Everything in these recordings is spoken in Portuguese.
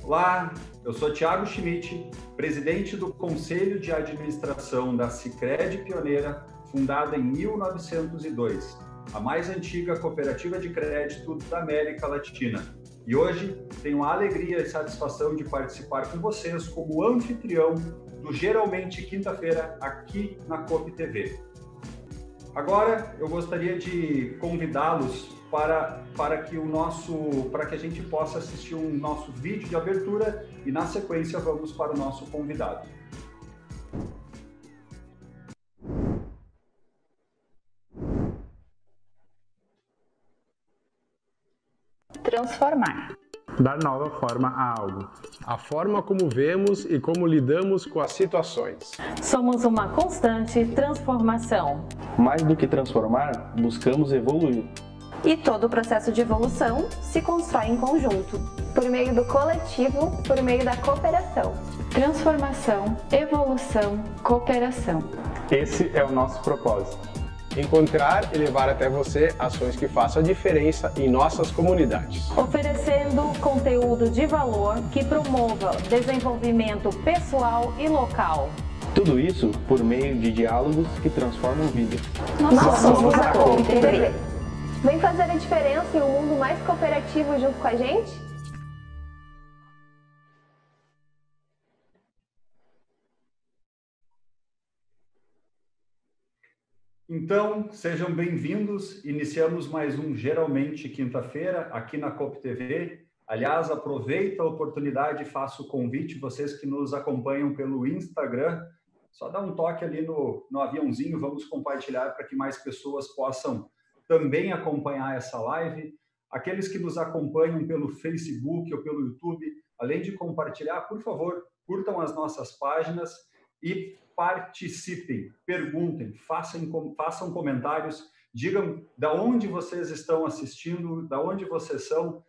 Olá, eu sou Thiago Schmidt, presidente do Conselho de Administração da Sicredi Pioneira, fundada em 1902, a mais antiga cooperativa de crédito da América Latina. E hoje tenho a alegria e satisfação de participar com vocês como anfitrião do Geralmente Quinta-feira aqui na Coop TV. Agora eu gostaria de convidá-los para que a gente possa assistir um nosso vídeo de abertura e na sequência vamos para o nosso convidado. Transformar. Dar nova forma a algo. A forma como vemos e como lidamos com as situações. Somos uma constante transformação. Mais do que transformar, buscamos evoluir. E todo o processo de evolução se constrói em conjunto, por meio do coletivo, por meio da cooperação. Transformação, evolução, cooperação. Esse é o nosso propósito. Encontrar e levar até você ações que façam a diferença em nossas comunidades. Oferecendo conteúdo de valor que promova desenvolvimento pessoal e local. Tudo isso por meio de diálogos que transformam vidas. Nós somos a Coop TV. Vem fazer a diferença em um mundo mais cooperativo junto com a gente? Então, sejam bem-vindos. Iniciamos mais um Geralmente Quinta-feira aqui na Coop TV. Aliás, aproveita a oportunidade e faça o convite, vocês que nos acompanham pelo Instagram, só dá um toque ali no aviãozinho, vamos compartilhar para que mais pessoas possam também acompanhar essa live. Aqueles que nos acompanham pelo Facebook ou pelo YouTube, além de compartilhar, por favor, curtam as nossas páginas e participem, perguntem, façam comentários, digam de onde vocês estão assistindo, de onde vocês são.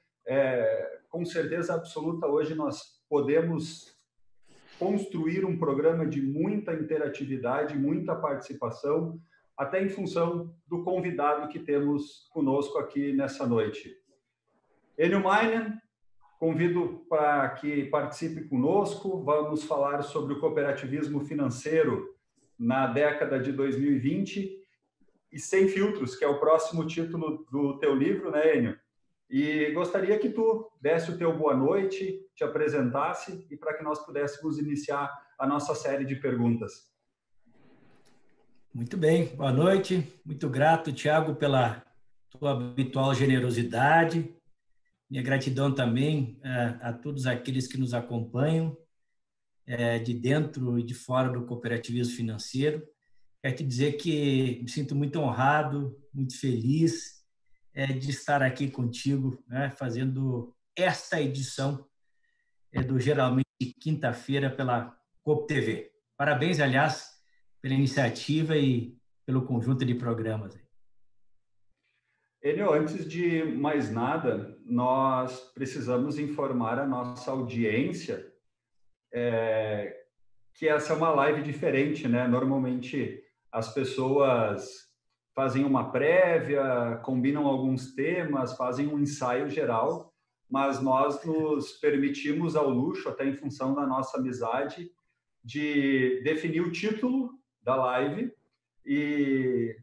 Com certeza absoluta, hoje nós podemos construir um programa de muita interatividade, muita participação, até em função do convidado que temos conosco aqui nessa noite. Enio Mainen, convido para que participe conosco. Vamos falar sobre o cooperativismo financeiro na década de 2020 e sem filtros, que é o próximo título do teu livro, né, Enio? E gostaria que tu desse o teu boa noite, te apresentasse e para que nós pudéssemos iniciar a nossa série de perguntas. Muito bem, boa noite. Muito grato, Thiago, pela tua habitual generosidade. Minha gratidão também a todos aqueles que nos acompanham de dentro e de fora do cooperativismo financeiro. Quero te dizer que me sinto muito honrado, muito feliz de estar aqui contigo, né, fazendo esta edição do Geralmente Quinta-feira pela Coop TV. Parabéns, aliás, pela iniciativa e pelo conjunto de programas. Enio, antes de mais nada, nós precisamos informar a nossa audiência que essa é uma live diferente, né? Normalmente as pessoas fazem uma prévia, combinam alguns temas, fazem um ensaio geral, mas nós nos permitimos ao luxo, até em função da nossa amizade, de definir o título da live e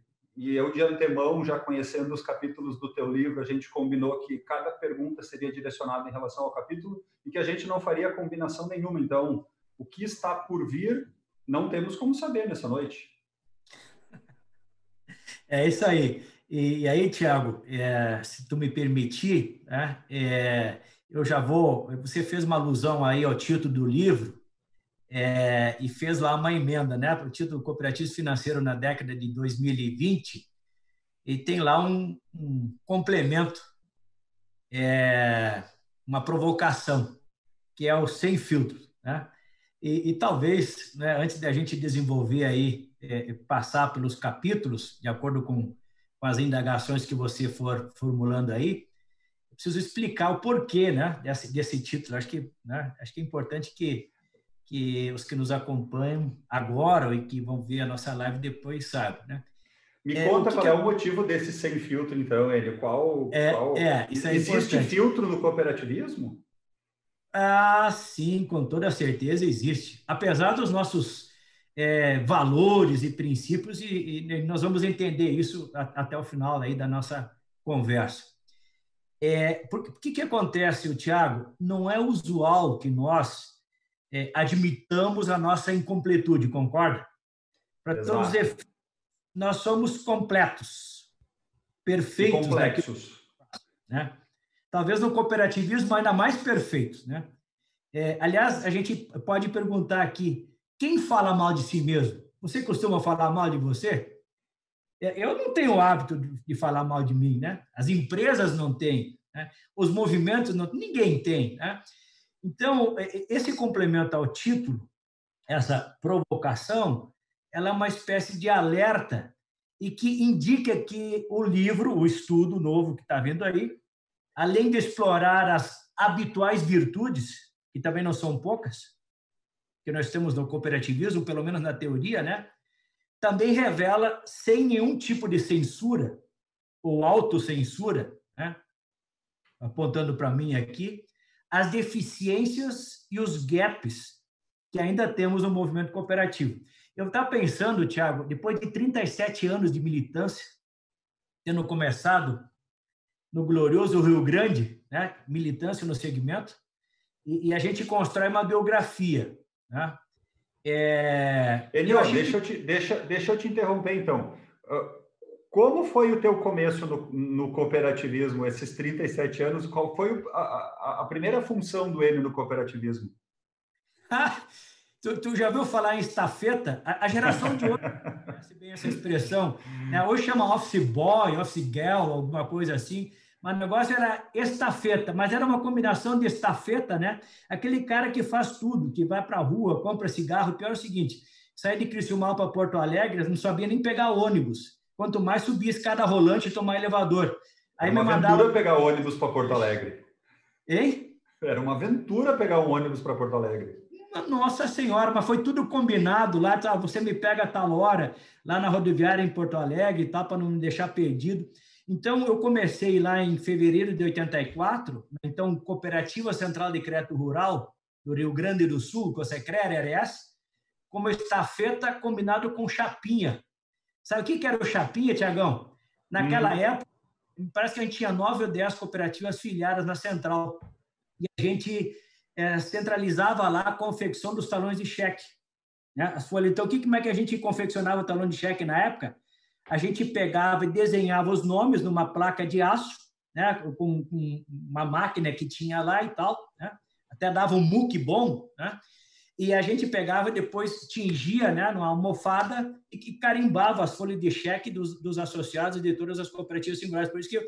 eu de antemão, já conhecendo os capítulos do teu livro, a gente combinou que cada pergunta seria direcionada em relação ao capítulo e que a gente não faria combinação nenhuma. Então, o que está por vir, não temos como saber nessa noite. É isso aí. E aí, Tiago, se tu me permitir, né, eu já vou... Você fez uma alusão aí ao título do livro e fez lá uma emenda, né, para o título Cooperativismo Financeiro na década de 2020, e tem lá um complemento, uma provocação, que é o sem filtro, né? E talvez, né, antes da gente desenvolver aí, passar pelos capítulos, de acordo com as indagações que você for formulando aí, eu preciso explicar o porquê, né, desse título. Acho que é importante que os que nos acompanham agora e que vão ver a nossa live depois saibam, né? Me conta qual é o motivo desse sem filtro, então, Enio. Isso é existe importante. Filtro no cooperativismo? Ah, sim, com toda certeza existe. Apesar dos nossos valores e princípios, e nós vamos entender isso até o final aí da nossa conversa. O que acontece, Tiago? Não é usual que nós admitamos a nossa incompletude, concorda? Para todos os efeitos, nós somos completos, perfeitos. E complexos. Né? Talvez no cooperativismo ainda mais perfeitos, né? Aliás, a gente pode perguntar aqui, quem fala mal de si mesmo? Você costuma falar mal de você? Eu não tenho o hábito de falar mal de mim, né? As empresas não têm, né? Os movimentos não, ninguém tem, né? Então, esse complemento ao título, essa provocação, ela é uma espécie de alerta e que indica que o livro, o estudo novo que está vindo aí, além de explorar as habituais virtudes, que também não são poucas, que nós temos no cooperativismo, pelo menos na teoria, né? Também revela, sem nenhum tipo de censura ou autocensura, né? Apontando para mim aqui, as deficiências e os gaps que ainda temos no movimento cooperativo. Eu estava pensando, Tiago, depois de 37 anos de militância, tendo começado no glorioso Rio Grande, né? Militância no segmento, e a gente constrói uma biografia, né? Enio, deixa eu te interromper, então. Como foi o teu começo no cooperativismo, esses 37 anos? Qual foi a primeira função do Enio no cooperativismo? Tu já ouviu falar em estafeta? A geração de hoje conhece bem essa expressão, né? Hoje chama office boy, office girl, alguma coisa assim, mas o negócio era estafeta, mas era uma combinação de estafeta, né? Aquele cara que faz tudo, que vai para a rua, compra cigarro. O pior é o seguinte, sair de Criciúmal para Porto Alegre, não sabia nem pegar ônibus, quanto mais subir escada rolante e tomar elevador. Aí era uma aventura pegar ônibus para Porto Alegre. Hein? Era uma aventura pegar um ônibus para Porto Alegre. Nossa Senhora, mas foi tudo combinado lá, tá? Você me pega a tal hora, lá na rodoviária em Porto Alegre, tá? Para não me deixar perdido. Então, eu comecei lá em fevereiro de 84, então, Cooperativa Central de Crédito Rural do Rio Grande do Sul, COSECRER-RS, como estafeta combinado com chapinha. Sabe o que era o chapinha, Tiagão? Naquela época, parece que a gente tinha 9 ou 10 cooperativas filiadas na Central. E a gente centralizava lá a confecção dos talões de cheque, né? As folhas. Então, como é que a gente confeccionava o talão de cheque na época? A gente pegava e desenhava os nomes numa placa de aço, né? Com uma máquina que tinha lá e tal, né? Até dava um muque bom, né? E a gente pegava e depois tingia, né, numa almofada e que carimbava as folhas de cheque dos associados de todas as cooperativas singulares. Por isso que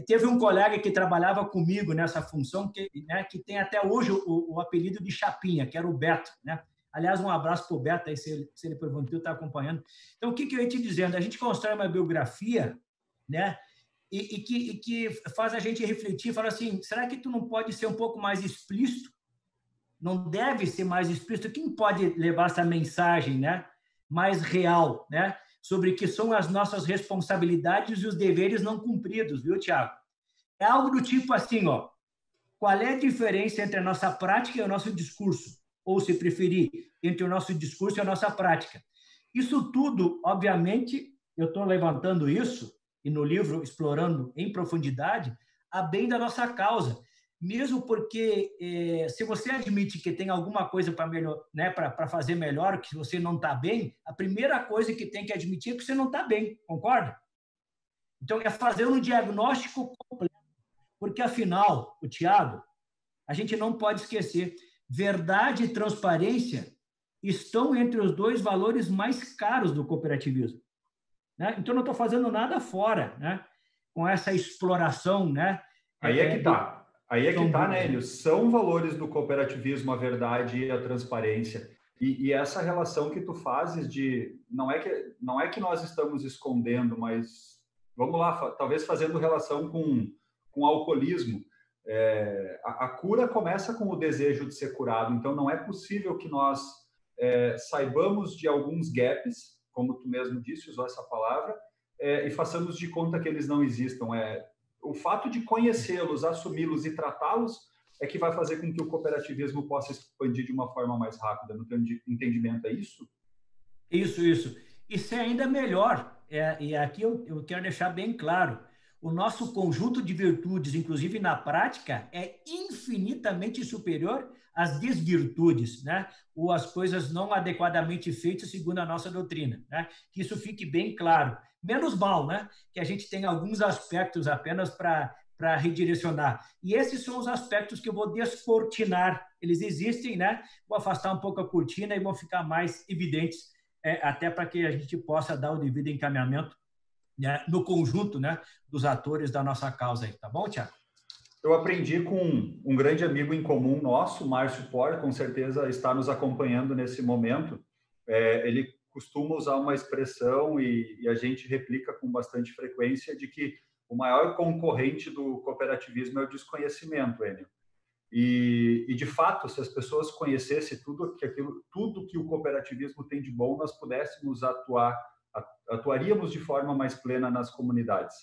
teve um colega que trabalhava comigo nessa função, que tem até hoje o apelido de Chapinha, que era o Beto, né? Aliás, um abraço para o Beto, aí, se ele porventura está acompanhando. Então, o que eu ia te dizendo? A gente constrói uma biografia, né? E que faz a gente refletir, fala assim, será que tu não pode ser um pouco mais explícito? Não deve ser mais explícito? Quem pode levar essa mensagem, né, mais real, né, sobre que são as nossas responsabilidades e os deveres não cumpridos, viu, Tiago? É algo do tipo assim, ó, qual é a diferença entre a nossa prática e o nosso discurso? Ou, se preferir, entre o nosso discurso e a nossa prática? Isso tudo, obviamente, eu estou levantando isso, e no livro explorando em profundidade, a bem da nossa causa. Mesmo porque, se você admite que tem alguma coisa para melhor, né, para fazer melhor, que você não está bem, a primeira coisa que tem que admitir é que você não está bem, concorda? Então, é fazer um diagnóstico completo. Porque, afinal, o Tiago, a gente não pode esquecer, verdade e transparência estão entre os 2 valores mais caros do cooperativismo. Né? Então, não estou fazendo nada fora, né? Com essa exploração, né? Aí é que está. Aí é que está, né, Enio? São valores do cooperativismo a verdade e a transparência. E essa relação que tu fazes de... Não é que nós estamos escondendo, mas... Vamos lá, talvez fazendo relação com alcoolismo. A cura começa com o desejo de ser curado. Então, não é possível que nós saibamos de alguns gaps, como tu mesmo disse, usou essa palavra, e façamos de conta que eles não existam. O fato de conhecê-los, assumi-los e tratá-los é que vai fazer com que o cooperativismo possa expandir de uma forma mais rápida. No teu entendimento, é isso? Isso. Isso é ainda melhor. E aqui eu quero deixar bem claro. O nosso conjunto de virtudes, inclusive na prática, é infinitamente superior às desvirtudes, né? Ou às coisas não adequadamente feitas segundo a nossa doutrina, né? Que isso fique bem claro. Menos mal, né? Que a gente tem alguns aspectos apenas para redirecionar. E esses são os aspectos que eu vou descortinar. Eles existem, né? Vou afastar um pouco a cortina e vão ficar mais evidentes, até para que a gente possa dar o devido encaminhamento, né, no conjunto, né, dos atores da nossa causa aí. Tá bom, Tiago? Eu aprendi com um grande amigo em comum nosso, Márcio Por, com certeza está nos acompanhando nesse momento. Ele costuma usar uma expressão e a gente replica com bastante frequência de que o maior concorrente do cooperativismo é o desconhecimento, Enio. E de fato, se as pessoas conhecessem tudo que o cooperativismo tem de bom, nós pudéssemos atuaríamos de forma mais plena nas comunidades.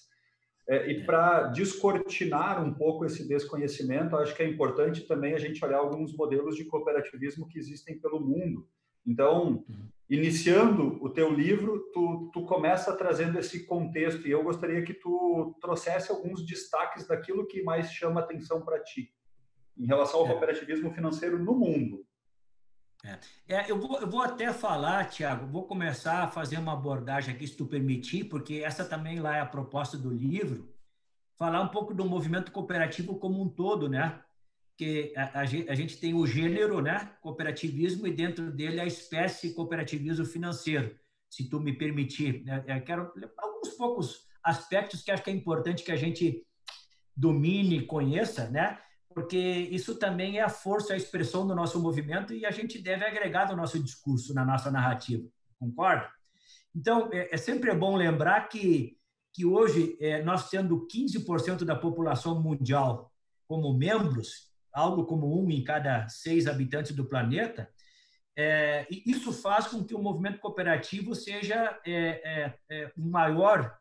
E para descortinar um pouco esse desconhecimento, acho que é importante também a gente olhar alguns modelos de cooperativismo que existem pelo mundo. Então, iniciando o teu livro, tu começa trazendo esse contexto, e eu gostaria que tu trouxesse alguns destaques daquilo que mais chama atenção para ti, em relação ao cooperativismo financeiro no mundo. Eu vou até falar, Tiago, vou começar a fazer uma abordagem aqui, se tu permitir, porque essa também lá é a proposta do livro, falar um pouco do movimento cooperativo como um todo, né? Que a gente tem o gênero, né, cooperativismo, e dentro dele a espécie cooperativismo financeiro, se tu me permitir. Eu quero alguns poucos aspectos que acho que é importante que a gente domine, conheça, né? Porque isso também é a força, a expressão do nosso movimento e a gente deve agregar no nosso discurso, na nossa narrativa. Concorda? Então, sempre bom lembrar que hoje, nós tendo 15% da população mundial como membros, algo como 1 em cada 6 habitantes do planeta, isso faz com que o movimento cooperativo seja o maior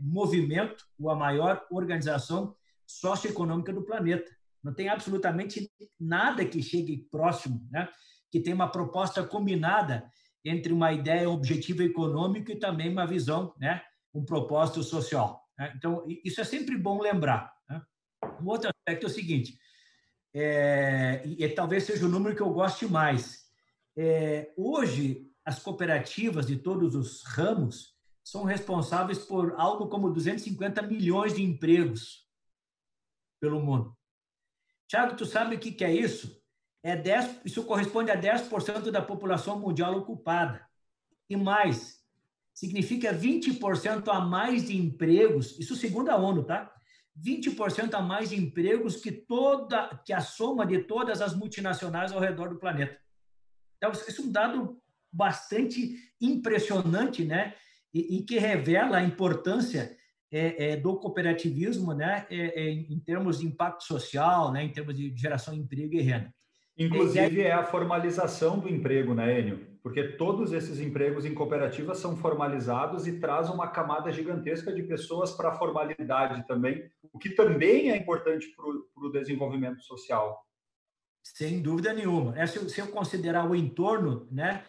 movimento, ou a maior organização socioeconômica do planeta. Não tem absolutamente nada que chegue próximo, né? Que tenha uma proposta combinada entre uma ideia, um objetivo econômico e também uma visão, né? Um propósito social, né? Então, isso é sempre bom lembrar, né? Um outro aspecto é o seguinte, e talvez seja o número que eu goste mais. Hoje, as cooperativas de todos os ramos são responsáveis por algo como 250 milhões de empregos pelo mundo. Tiago, tu sabe o que é isso? Isso corresponde a 10% da população mundial ocupada. E mais, significa 20% a mais de empregos, isso segundo a ONU, tá? 20% a mais de empregos que a soma de todas as multinacionais ao redor do planeta. Então, isso é um dado bastante impressionante, né? E que revela a importância do cooperativismo, né, em termos de impacto social, né, em termos de geração de emprego e renda. Inclusive, é a formalização do emprego, né, Enio? Porque todos esses empregos em cooperativas são formalizados e traz uma camada gigantesca de pessoas para a formalidade também, o que também é importante para o desenvolvimento social. Sem dúvida nenhuma. Se eu considerar o entorno, né,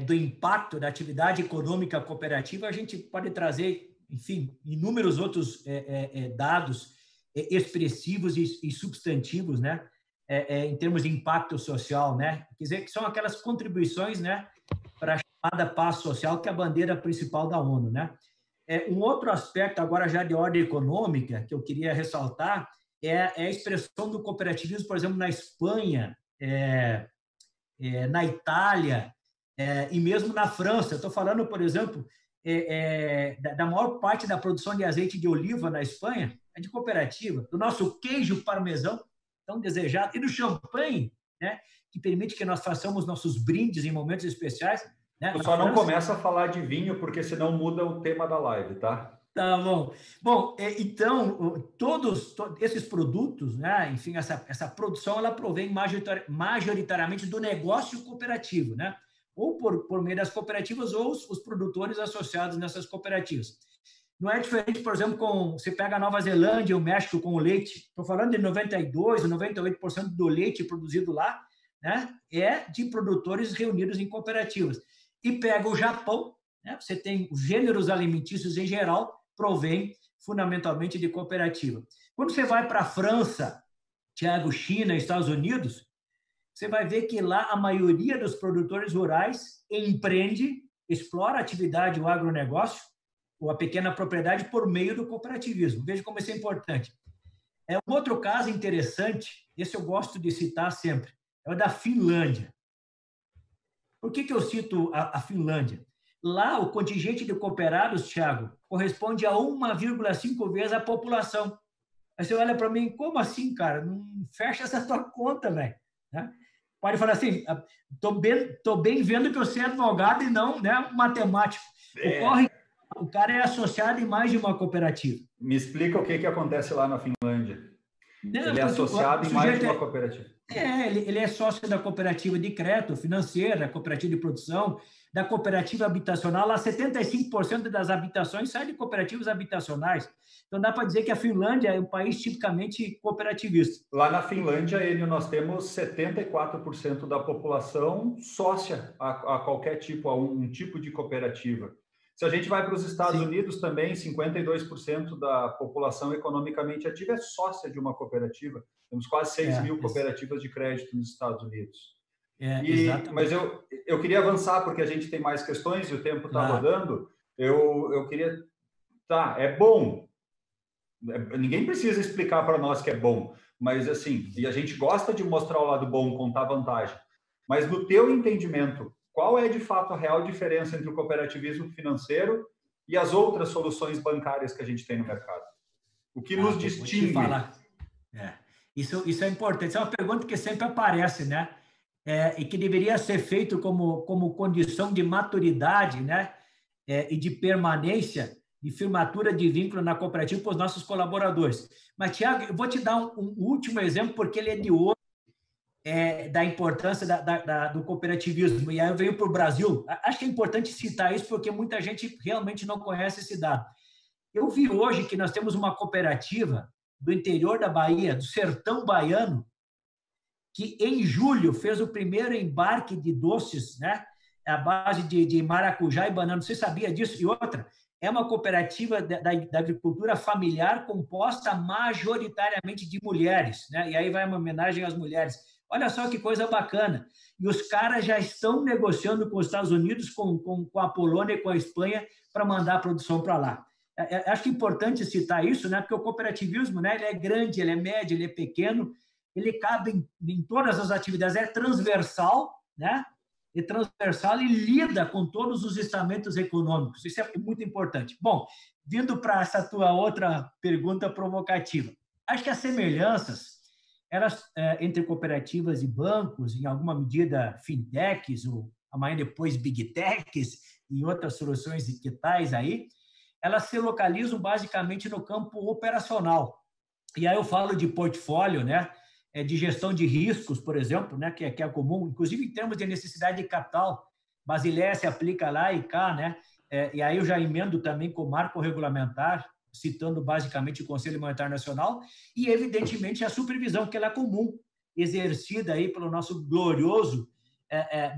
do impacto da atividade econômica cooperativa, a gente pode trazer, enfim, inúmeros outros dados expressivos e substantivos, né? Em termos de impacto social, né? Quer dizer, que são aquelas contribuições, né, para a chamada paz social, que é a bandeira principal da ONU, né? Um outro aspecto, agora já de ordem econômica, que eu queria ressaltar, é a expressão do cooperativismo, por exemplo, na Espanha, na Itália e mesmo na França. Estou falando, por exemplo, da maior parte da produção de azeite de oliva na Espanha, é de cooperativa, do nosso queijo parmesão, tão desejado, e do champanhe, né, que permite que nós façamos nossos brindes em momentos especiais. Né? Eu só não começa a falar de vinho, porque senão muda o tema da live, tá? Tá bom. Bom, então, todos esses produtos, né, enfim, essa produção, ela provém majoritariamente do negócio cooperativo, né? Ou por meio das cooperativas ou os produtores associados nessas cooperativas. Não é diferente, por exemplo, você pega a Nova Zelândia e o México com o leite. Estou falando de 92% ou 98% do leite produzido lá, né, é de produtores reunidos em cooperativas. E pega o Japão, né, você tem os gêneros alimentícios em geral, provém fundamentalmente de cooperativa. Quando você vai para a França, Tiago, China, Estados Unidos, você vai ver que lá a maioria dos produtores rurais empreende, explora a atividade, o agronegócio, ou a pequena propriedade por meio do cooperativismo. Veja como isso é importante. Um outro caso interessante, esse eu gosto de citar sempre, é o da Finlândia. Por que eu cito a Finlândia? Lá, o contingente de cooperados, Thiago, corresponde a 1,5 vezes a população. Aí você olha para mim, como assim, cara? Não fecha essa tua conta, velho. Né? Pode falar assim, tô bem vendo que você é advogado e não, né, matemático. O cara é associado em mais de uma cooperativa. Me explica o que acontece lá na Finlândia. Ele é associado em mais de uma cooperativa. Ele é sócio da cooperativa de crédito financeira, da cooperativa de produção, da cooperativa habitacional. Lá, 75% das habitações saem de cooperativas habitacionais. Então, dá para dizer que a Finlândia é um país tipicamente cooperativista. Lá na Finlândia, nós temos 74% da população sócia a qualquer tipo, a um tipo de cooperativa. Se a gente vai para os Estados Unidos também, 52% da população economicamente ativa é sócia de uma cooperativa. Temos quase 6 mil cooperativas de crédito nos Estados Unidos. Mas eu queria avançar, porque a gente tem mais questões e o tempo está rodando. Eu queria... Tá, é bom. Ninguém precisa explicar para nós que é bom. Mas, assim, e a gente gosta de mostrar o lado bom, contar vantagem. Mas, no teu entendimento, qual é, de fato, a real diferença entre o cooperativismo financeiro e as outras soluções bancárias que a gente tem no mercado? O que nos distingue? Isso é importante. Isso é uma pergunta que sempre aparece, né? E que deveria ser feito como condição de maturidade, né? E de permanência, de firmatura de vínculo na cooperativa para os nossos colaboradores. Mas, Tiago, eu vou te dar um último exemplo, porque ele é de hoje, da importância do cooperativismo. E aí eu venho para o Brasil. Acho que é importante citar isso, porque muita gente realmente não conhece esse dado. Eu vi hoje que nós temos uma cooperativa do interior da Bahia, do sertão baiano, que em julho fez o primeiro embarque de doces, né, à base de maracujá e banana. Você sabia disso? E outra, é uma cooperativa da agricultura familiar composta majoritariamente de mulheres, né? E aí vai uma homenagem às mulheres. Olha só que coisa bacana. E os caras já estão negociando com os Estados Unidos, com a Polônia e com a Espanha para mandar a produção para lá. Acho que é importante citar isso, né? Porque o cooperativismo, né, ele é grande, ele é médio, ele é pequeno, ele cabe em todas as atividades, é transversal, né? E transversal e lida com todos os estamentos econômicos. Isso é muito importante. Bom, vindo para essa tua outra pergunta provocativa, acho que as semelhanças entre cooperativas e bancos, em alguma medida fintechs, ou amanhã depois big techs e outras soluções digitais aí, elas se localizam basicamente no campo operacional. E aí eu falo de portfólio, né? De gestão de riscos, por exemplo, né? que é comum, inclusive em termos de necessidade de capital. Basileia se aplica lá e cá, né? E aí eu já emendo também com o marco regulamentar, citando basicamente o Conselho Monetário Nacional, e, evidentemente, a supervisão, que ela é comum, exercida aí pelo nosso glorioso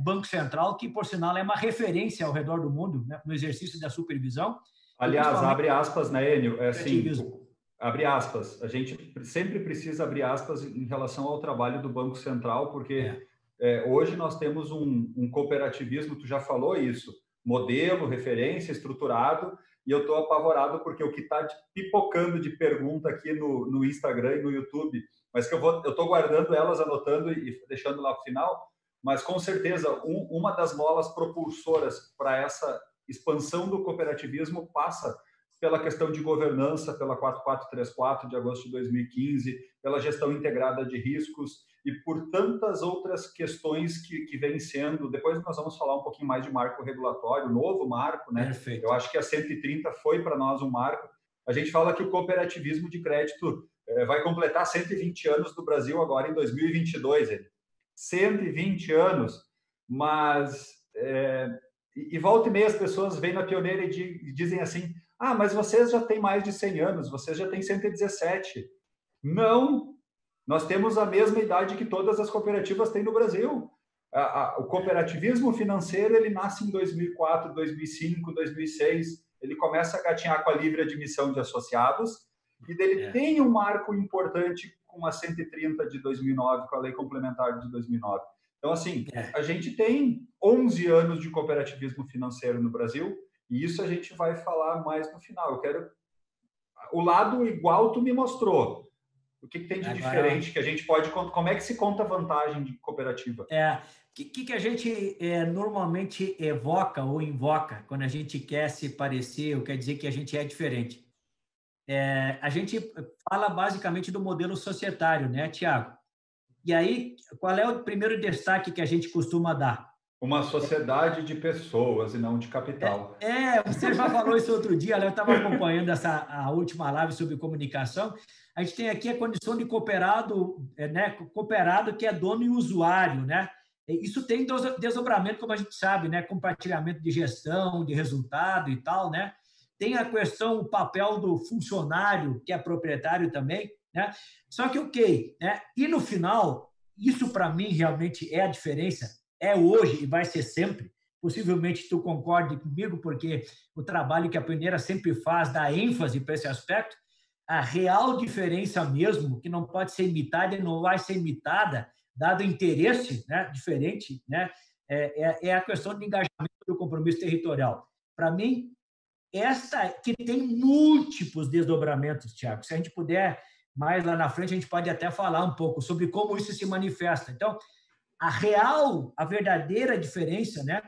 Banco Central, que, por sinal, é uma referência ao redor do mundo, né, no exercício da supervisão. Aliás, abre aspas, né, Enio? Assim, abre aspas. A gente sempre precisa abrir aspas em relação ao trabalho do Banco Central, porque hoje nós temos um cooperativismo, tu já falou isso, modelo, referência, estruturado, e eu estou apavorado porque o que está pipocando de pergunta aqui no Instagram e no YouTube, mas que eu estou guardando elas, anotando e deixando lá para o final, mas com certeza uma das molas propulsoras para essa expansão do cooperativismo passa pela questão de governança, pela 4434 de agosto de 2015, pela gestão integrada de riscos e por tantas outras questões que vêm sendo. Depois nós vamos falar um pouquinho mais de marco regulatório, novo marco, né? Perfeito. Eu acho que a 130 foi para nós um marco. A gente fala que o cooperativismo de crédito vai completar 120 anos do Brasil agora em 2022. 120 anos, mas e volta e meia as pessoas vêm na Pioneira e dizem assim: ah, mas vocês já têm mais de 100 anos, vocês já têm 117. Não, nós temos a mesma idade que todas as cooperativas têm no Brasil. O cooperativismo financeiro, ele nasce em 2004, 2005, 2006, ele começa a gatinhar com a livre admissão de associados, e dele tem um marco importante com a 130 de 2009, com a Lei Complementar de 2009. Então, assim, a gente tem 11 anos de cooperativismo financeiro no Brasil, e isso a gente vai falar mais no final. Eu quero... O lado igual tu me mostrou. O que tem de diferente que a gente pode... Como é que se conta a vantagem de cooperativa? O que a gente normalmente evoca ou invoca quando a gente quer se parecer ou quer dizer que a gente é diferente? A gente fala basicamente do modelo societário, né, Tiago? E aí, qual é o primeiro destaque que a gente costuma dar? Uma sociedade de pessoas e não de capital. Você já falou isso outro dia, eu estava acompanhando a última live sobre comunicação. A gente tem aqui a condição de cooperado, né, cooperado que é dono e usuário, né? Isso tem desdobramento, como a gente sabe, né? Compartilhamento de gestão, de resultado e tal, né? Tem a questão, o papel do funcionário, que é proprietário também, né? Só que, né? E no final, isso para mim realmente é a diferença, é hoje e vai ser sempre. Possivelmente tu concorde comigo, porque o trabalho que a Pioneira sempre faz dá ênfase para esse aspecto. A real diferença mesmo, que não pode ser imitada e não vai ser imitada, dado o interesse, né, diferente, né, é a questão do engajamento do compromisso territorial. Para mim, essa que tem múltiplos desdobramentos, Tiago. Se a gente puder, mais lá na frente, a gente pode até falar um pouco sobre como isso se manifesta. Então, a verdadeira diferença, né,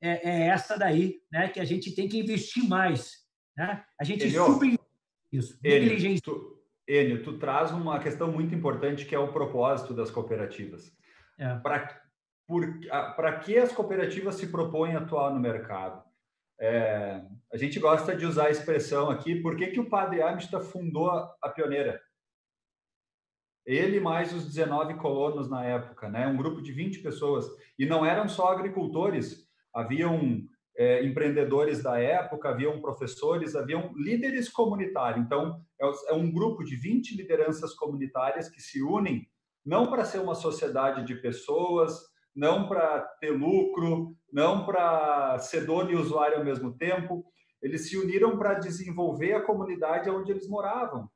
é essa daí, né, que a gente tem que investir mais. Né? A gente super isso. Enio, tu traz uma questão muito importante que é o propósito das cooperativas. Para que as cooperativas se propõem a atuar no mercado? A gente gosta de usar a expressão aqui, por que o padre Amistad fundou a Pioneira? Ele mais os 19 colonos na época, né? Um grupo de 20 pessoas. E não eram só agricultores, haviam empreendedores da época, haviam professores, haviam líderes comunitários. Então, é um grupo de 20 lideranças comunitárias que se unem não para ser uma sociedade de pessoas, não para ter lucro, não para ser dono e usuário ao mesmo tempo. Eles se uniram para desenvolver a comunidade onde eles moravam,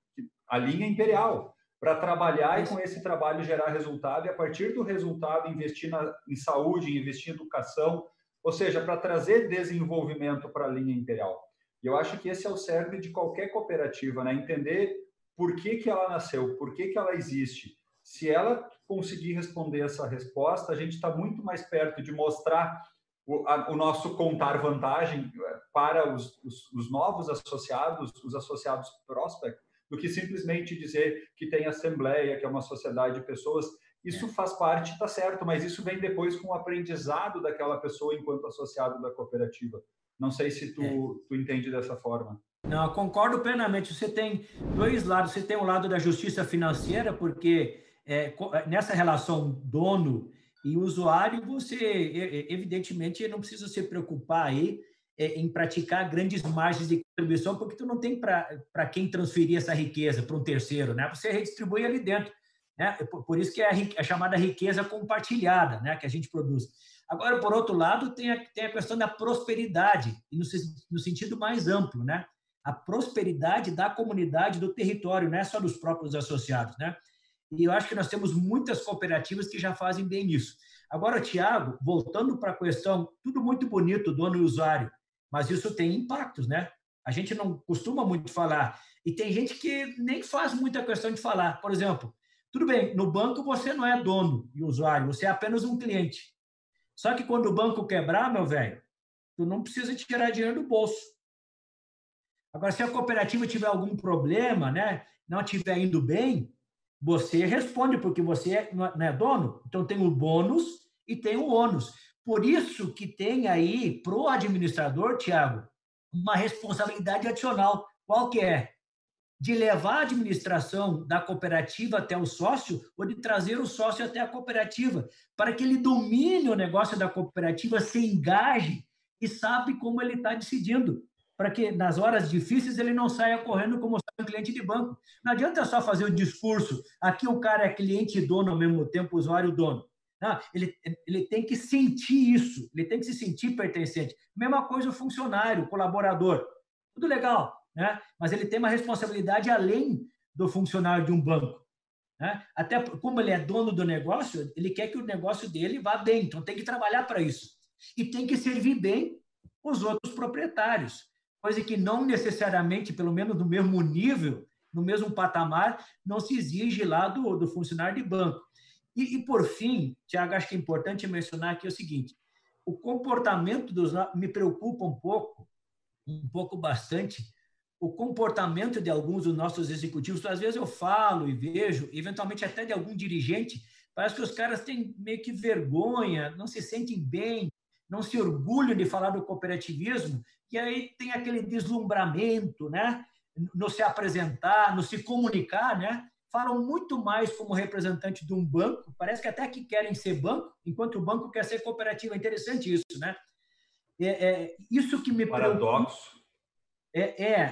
a linha imperial, para trabalhar e com esse trabalho gerar resultado, e a partir do resultado investir em saúde, investir em educação, ou seja, para trazer desenvolvimento para a linha imperial. E eu acho que esse é o cerne de qualquer cooperativa, né? Entender por que ela nasceu, por que ela existe. Se ela conseguir responder essa resposta, a gente está muito mais perto de mostrar o nosso contar vantagem para os novos associados, os associados prospect, do que simplesmente dizer que tem assembleia, que é uma sociedade de pessoas. Isso faz parte, está certo, mas isso vem depois com o aprendizado daquela pessoa enquanto associado da cooperativa. Não sei se tu entende dessa forma. Não, concordo plenamente. Você tem dois lados. Você tem o lado da justiça financeira, porque nessa relação dono e usuário, você, evidentemente, não precisa se preocupar aí em praticar grandes margens de contribuição, porque tu não tem para quem transferir essa riqueza para um terceiro, né? Você redistribui ali dentro. né? Por isso que é a chamada riqueza compartilhada, né, que a gente produz. Agora, por outro lado, tem a questão da prosperidade, no sentido mais amplo, né? A prosperidade da comunidade, do território, não é só dos próprios associados, né? E eu acho que nós temos muitas cooperativas que já fazem bem isso. Agora, Tiago, voltando para a questão, tudo muito bonito, dono e usuário, mas isso tem impactos, né? A gente não costuma muito falar. E tem gente que nem faz muita questão de falar. Por exemplo, tudo bem, no banco você não é dono e usuário, você é apenas um cliente. Só que quando o banco quebrar, meu velho, tu não precisa tirar dinheiro do bolso. Agora, se a cooperativa tiver algum problema, né, não estiver indo bem, você responde, porque você não é dono. Então, tem o bônus e tem o ônus. Por isso que tem aí, para o administrador, Tiago, uma responsabilidade adicional. Qual que é? De levar a administração da cooperativa até o sócio ou de trazer o sócio até a cooperativa, para que ele domine o negócio da cooperativa, se engaje e sabe como ele está decidindo, para que nas horas difíceis ele não saia correndo como um cliente de banco. Não adianta só fazer o discurso, aqui o cara é cliente e dono ao mesmo tempo, usuário e dono. Não, ele tem que sentir isso, ele tem que se sentir pertencente. Mesma coisa o funcionário, o colaborador. Tudo legal, né? Mas ele tem uma responsabilidade além do funcionário de um banco, né? Até como ele é dono do negócio, ele quer que o negócio dele vá bem, então tem que trabalhar para isso. E tem que servir bem os outros proprietários, coisa que não necessariamente, pelo menos no mesmo nível, no mesmo patamar, não se exige lá do funcionário de banco. E por fim, Tiago, acho que é importante mencionar aqui o seguinte, o comportamento me preocupa um pouco bastante, o comportamento de alguns dos nossos executivos. Às vezes eu falo e vejo, eventualmente até de algum dirigente, parece que os caras têm meio que vergonha, não se sentem bem, não se orgulham de falar do cooperativismo, e aí tem aquele deslumbramento, né? No se apresentar, no se comunicar, né? Falam muito mais como representante de um banco, parece que até que querem ser banco, enquanto o banco quer ser cooperativa. É interessante isso, né? Isso que me paradoxo.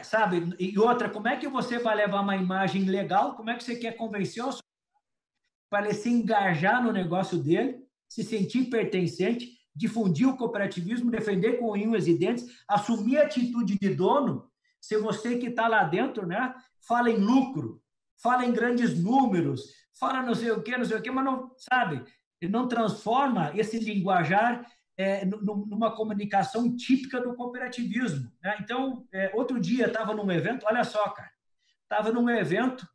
Sabe? E outra, como é que você vai levar uma imagem legal? Como é que você quer convencer o para ele se engajar no negócio dele, se sentir pertencente, difundir o cooperativismo, defender com unhas e dentes, assumir a atitude de dono, se você que está lá dentro, né, fala em lucro, fala em grandes números, fala não sei o quê, mas não, sabe, ele não transforma esse linguajar numa comunicação típica do cooperativismo, né? Então, outro dia estava num evento, olha só, cara, estava num evento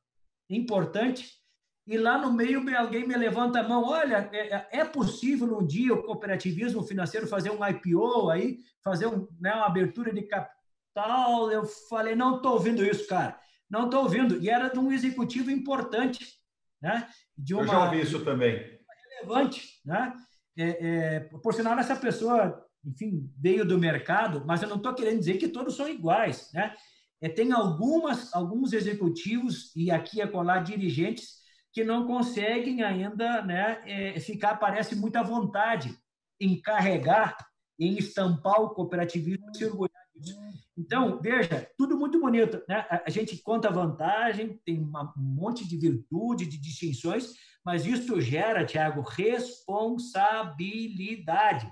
importante e lá no meio alguém me levanta a mão, olha, é possível um dia o cooperativismo financeiro fazer um IPO aí, fazer uma abertura de capital? Eu falei, não estou ouvindo isso, cara, não estou ouvindo. E era de um executivo importante, né? Eu já ouvi isso também. Relevante, né? Por sinal, essa pessoa, enfim, veio do mercado, mas eu não estou querendo dizer que todos são iguais, né? Tem alguns executivos e aqui é colar dirigentes que não conseguem ainda, né, ficar, parece, muito à vontade em carregar, em estampar o cooperativismo e se orgulhar disso. Então, veja, tudo muito bonito, né? A gente conta vantagem, tem um monte de virtude, de distinções, mas isso gera, Tiago, responsabilidade.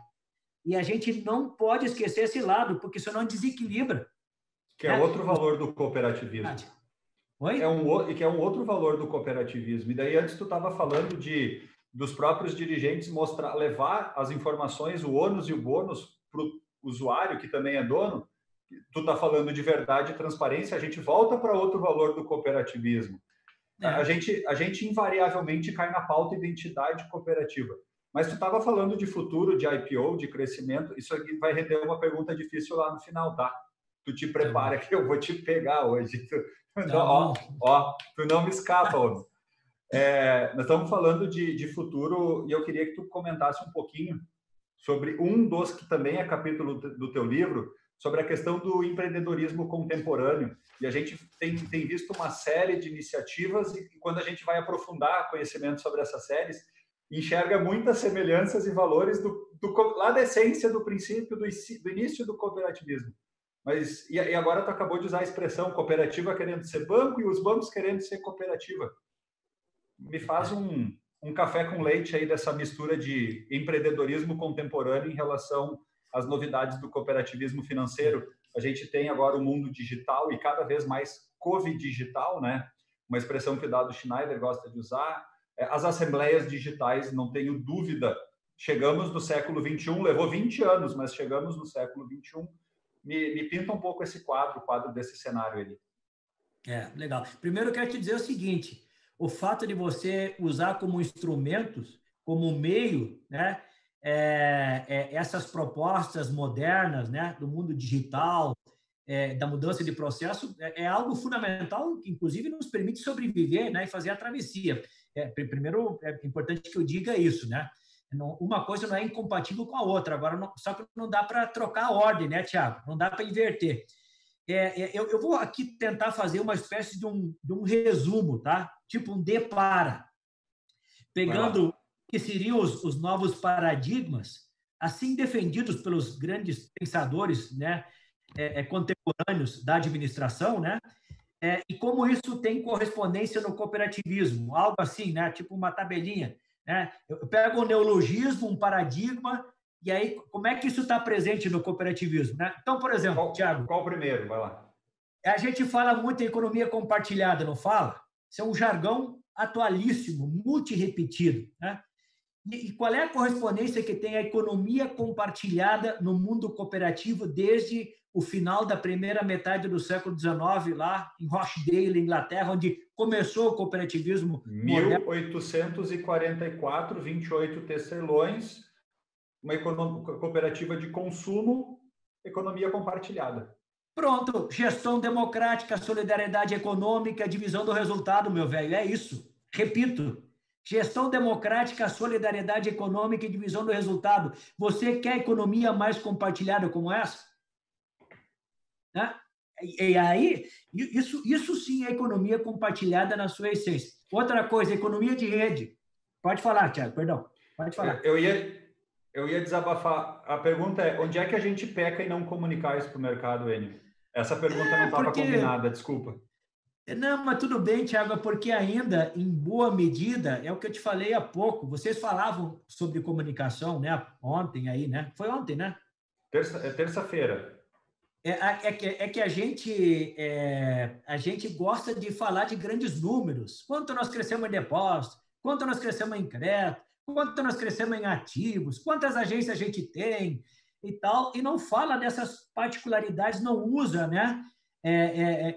E a gente não pode esquecer esse lado, porque senão desequilibra. Que é outro valor do cooperativismo. Oi? Que é um outro valor do cooperativismo. E daí, antes tu estava falando dos próprios dirigentes levar as informações, o ônus e o bônus para o usuário, que também é dono. Tu está falando de verdade e transparência, a gente volta para outro valor do cooperativismo. A gente invariavelmente cai na pauta identidade cooperativa. Mas tu estava falando de futuro, de IPO, de crescimento. Isso aqui vai render uma pergunta difícil lá no final, tá? Tu te prepara que eu vou te pegar hoje. Tu não me escapa, homem. Nós estamos falando de futuro e eu queria que tu comentasse um pouquinho sobre um dos que também é capítulo do teu livro, sobre a questão do empreendedorismo contemporâneo. E a gente tem visto uma série de iniciativas e quando a gente vai aprofundar conhecimento sobre essas séries, enxerga muitas semelhanças e valores lá da essência, do princípio, do início do cooperativismo. Mas, e agora tu acabou de usar a expressão cooperativa querendo ser banco e os bancos querendo ser cooperativa. me faz um café com leite aí dessa mistura de empreendedorismo contemporâneo em relação às novidades do cooperativismo financeiro. A gente tem agora o mundo digital e cada vez mais Covid-digital, né? Uma expressão que o Dado Schneider gosta de usar. As assembleias digitais, não tenho dúvida, chegamos no século XXI, levou 20 anos, mas chegamos no século XXI. Me pinta um pouco esse quadro, o quadro desse cenário ali. Legal. Primeiro eu quero te dizer o seguinte, o fato de você usar como instrumentos, como meio, né, essas propostas modernas, né, do mundo digital, da mudança de processo, é algo fundamental que, inclusive, nos permite sobreviver, né, e fazer a travessia. Primeiro, é importante que eu diga isso, né? Uma coisa não é incompatível com a outra. Agora, só que não dá para trocar a ordem, né, Tiago? Não dá para inverter. Eu vou aqui tentar fazer uma espécie de um resumo, tá? Tipo um depara. Pegando o que seriam os novos paradigmas, assim defendidos pelos grandes pensadores, né, contemporâneos da administração, né? E como isso tem correspondência no cooperativismo, algo assim, né? Tipo uma tabelinha, né? Eu pego um neologismo, um paradigma, e aí como é que isso está presente no cooperativismo, né? Então, por exemplo, Tiago... Qual o primeiro? Vai lá. A gente fala muito em economia compartilhada, não fala? Isso é um jargão atualíssimo, multirrepetido, né? E qual é a correspondência que tem a economia compartilhada no mundo cooperativo desde o final da primeira metade do século XIX, lá em Rochdale, Inglaterra, onde começou o cooperativismo? 1844, 28 tecelões, uma cooperativa de consumo, economia compartilhada. Pronto, gestão democrática, solidariedade econômica, divisão do resultado, meu velho, é isso. Repito, gestão democrática, solidariedade econômica e divisão do resultado. Você quer economia mais compartilhada como essa? Né? E aí, isso sim é economia compartilhada na sua essência. Outra coisa, economia de rede. Pode falar, Tiago, perdão. Pode falar. Eu ia desabafar. A pergunta é, onde é que a gente peca em não comunicar isso para o mercado, Enio? Essa pergunta não estava combinada, desculpa. Não, mas tudo bem, Tiago, porque ainda, em boa medida, é o que eu te falei há pouco. Vocês falavam sobre comunicação, né? Ontem aí, né? Foi ontem, né? Terça-feira. É que a gente gosta de falar de grandes números. Quanto nós crescemos em depósito, quanto nós crescemos em crédito, quanto nós crescemos em ativos, quantas agências a gente tem e tal, e não fala dessas particularidades, não usa, né,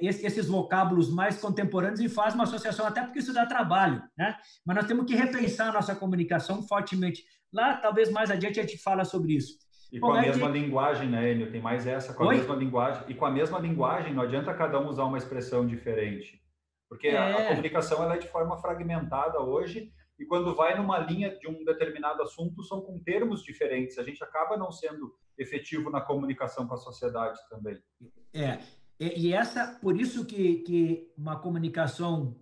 esses vocábulos mais contemporâneos e faz uma associação, até porque isso dá trabalho, né? Mas nós temos que repensar a nossa comunicação fortemente. Lá, talvez mais adiante, a gente fala sobre isso. E com a mesma linguagem, né, Enio? Tem mais essa, com a mesma linguagem. E com a mesma linguagem, não adianta cada um usar uma expressão diferente. Porque a comunicação ela é de forma fragmentada hoje, e quando vai numa linha de um determinado assunto, são com termos diferentes. A gente acaba não sendo efetivo na comunicação com a sociedade também. Por isso que uma comunicação,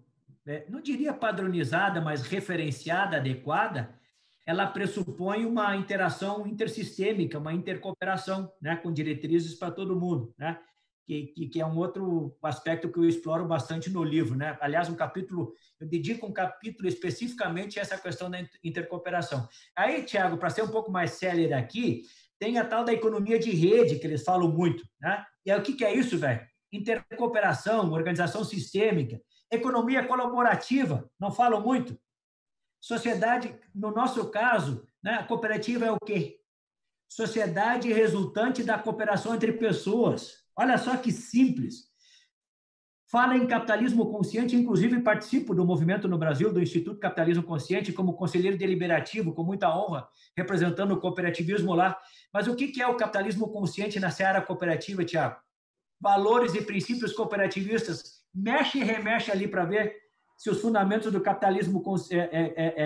não diria padronizada, mas referenciada, adequada, ela pressupõe uma interação intersistêmica, uma intercooperação, né, com diretrizes para todo mundo, né, que é um outro aspecto que eu exploro bastante no livro, né? Aliás, eu dedico um capítulo especificamente a essa questão da intercooperação. Aí, Tiago, para ser um pouco mais célere aqui, tem a tal da economia de rede, que eles falam muito, né? E aí, o que é isso, velho? Intercooperação, organização sistêmica, economia colaborativa, não falam muito? Sociedade, no nosso caso, né, a cooperativa é o quê? Sociedade resultante da cooperação entre pessoas. Olha só que simples. Fala em capitalismo consciente, inclusive participo do movimento no Brasil, do Instituto Capitalismo Consciente, como conselheiro deliberativo, com muita honra, representando o cooperativismo lá. Mas o que é o capitalismo consciente na seara cooperativa, Tiago? Valores e princípios cooperativistas. Mexe e remexe ali para ver se os fundamentos do capitalismo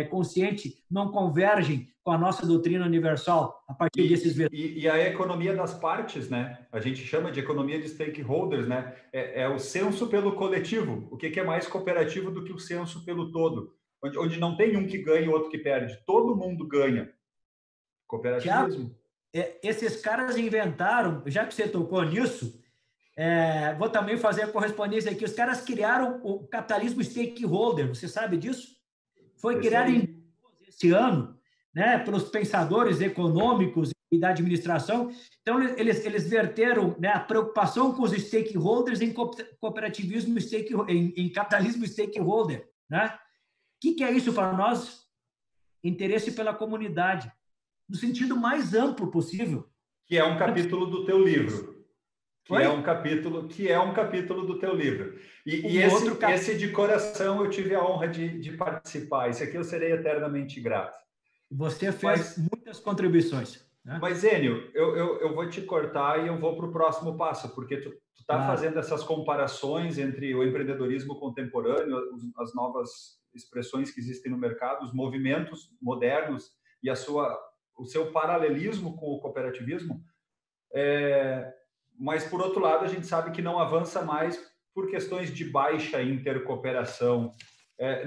consciente não convergem com a nossa doutrina universal a partir desses vetores. E a economia das partes, né? A gente chama de economia de stakeholders, né? É o senso pelo coletivo. O que é mais cooperativo do que o senso pelo todo? Onde não tem um que ganha e outro que perde. Todo mundo ganha. Cooperativismo. Esses caras inventaram, já que você tocou nisso, vou também fazer a correspondência aqui. Os caras criaram o capitalismo stakeholder, você sabe disso? Foi criada esse ano, né, pelos pensadores econômicos e da administração. Então, eles verteram, né, a preocupação com os stakeholders em cooperativismo, em capitalismo stakeholder. Né? O que é isso para nós? Interesse pela comunidade, no sentido mais amplo possível. Que é um capítulo do teu livro. Que é um capítulo do teu livro. E esse de coração eu tive a honra de participar. Esse aqui eu serei eternamente grato. Você fez muitas contribuições. Né? Mas, Enio, eu vou te cortar e eu vou para o próximo passo, porque tu está fazendo essas comparações entre o empreendedorismo contemporâneo, as novas expressões que existem no mercado, os movimentos modernos e o seu paralelismo com o cooperativismo. Mas, por outro lado, a gente sabe que não avança mais por questões de baixa intercooperação.